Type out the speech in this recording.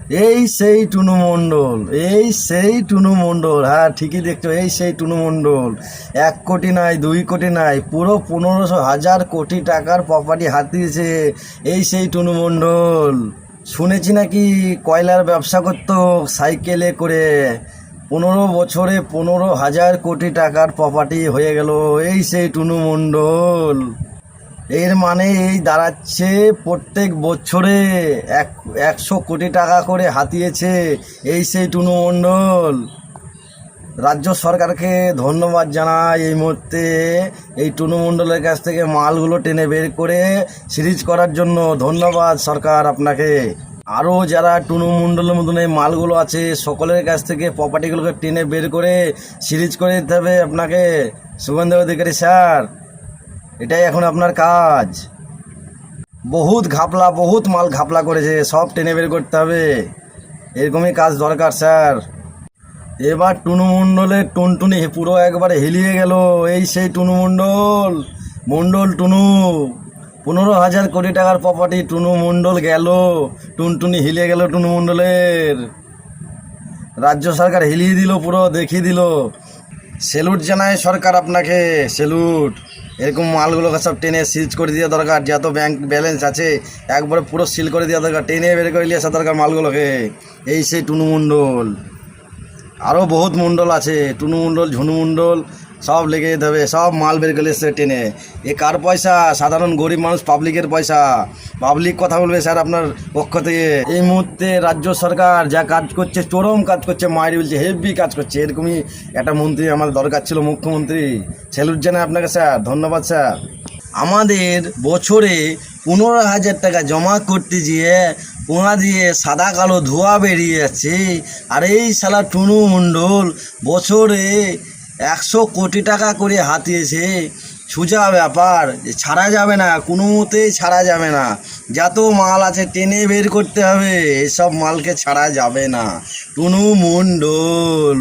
এই সেই টুনু মণ্ডল, এই সেই টুনু মণ্ডল। হ্যাঁ, ঠিকই দেখছো, এই সেই টুনু মণ্ডল। 1 কোটি নাই, 2 কোটি নাই, পুরো 1500 কোটি টাকার প্রপার্টি হাতিয়েছে এই সেই টুনু মণ্ডল। শুনেছি নাকি কয়লার ব্যবসা করতো সাইকেলে করে। 15 বছরে 15,000 কোটি টাকার প্রপার্টি হয়ে গেল এই সেই টুনু মণ্ডল। এর মানে এই দাঁড়াচ্ছে প্রত্যেক বছরে 100 কোটি টাকা করে হাতিয়েছে এই সেই টুনু মণ্ডল। রাজ্য সরকারকে ধন্যবাদ জানাই এই মুহূর্তে এই টুনু মণ্ডলের কাছ থেকে মালগুলো টেনে বের করে সিরিজ করার জন্য। ধন্যবাদ সরকার আপনাকে। আরও যারা টুনু মণ্ডলের মতন এই মালগুলো আছে সকলের কাছ থেকে প্রপার্টিগুলোকে টেনে বের করে সিরিজ করে দিতে হবে আপনাকে শুভেন্দু অধিকারী স্যার। এটাই এখন আপনার কাজ। বহুত ঘাপলা, বহুত মাল ঘাপলা করেছে, সব টেনে বের করতে হবে। এরকমই কাজ দরকার স্যার। এবার টুনু মণ্ডলের টুনটুনি পুরো একবারে হিলিয়ে গেল এই সেই টুনু মণ্ডল। মণ্ডল টুনু 15,000 কোটি টাকার প্রপার্টি টুনু মণ্ডল গেল, টুনটুনি হিলিয়ে গেল টুনু মণ্ডলের। রাজ্য সরকার হিলিয়ে দিল, পুরো দেখিয়ে দিল। স্যালুট জানায় সরকার আপনাকে, স্যালুট। এরকম মালগুলোকে সব টেনে সিজ করে দেওয়া দরকার। যত ব্যাংক ব্যালেন্স আছে একবারে পুরো সিল করে দেওয়া দরকার, টেনে বের করে নিয়ে আসা দরকার মালগুলোকে এই সেই টুনু মণ্ডল। আরও বহুত মণ্ডল আছে, টুনু মণ্ডল, ঝুনু মণ্ডল, সব লেগে যেতে হবে। সব মাল বের করে এসছে টেনে। এ কার পয়সা? সাধারণ গরিব মানুষ, পাবলিকের পয়সা। পাবলিক কথা বলবে স্যার আপনার পক্ষ থেকে। এই মুহূর্তে রাজ্য সরকার যা কাজ করছে, চরম কাজ করছে, মায়ের বলছে হেভি কাজ করছে। এরকমই একটা মন্ত্রী আমার দরকার ছিল, মুখ্যমন্ত্রী। স্যালুট জানাই আপনাকে স্যার, ধন্যবাদ স্যার। আমাদের বছরে 15,000 টাকা জমা করতে গিয়ে পোঙা দিয়ে সাদা কালো ধোঁয়া বেরিয়ে যাচ্ছে। আর এই শালা টুনু মণ্ডল বছরে 100 কোটি টাকা করে হাতিয়েছে। সোজা ব্যাপার, ছাড়া যাবে না, কোনো মতেই ছাড়া যাবে না। যত মাল আছে টেনে বের করতে হবে, এসব মালকে ছাড়া যাবে না। টুনু মণ্ডল।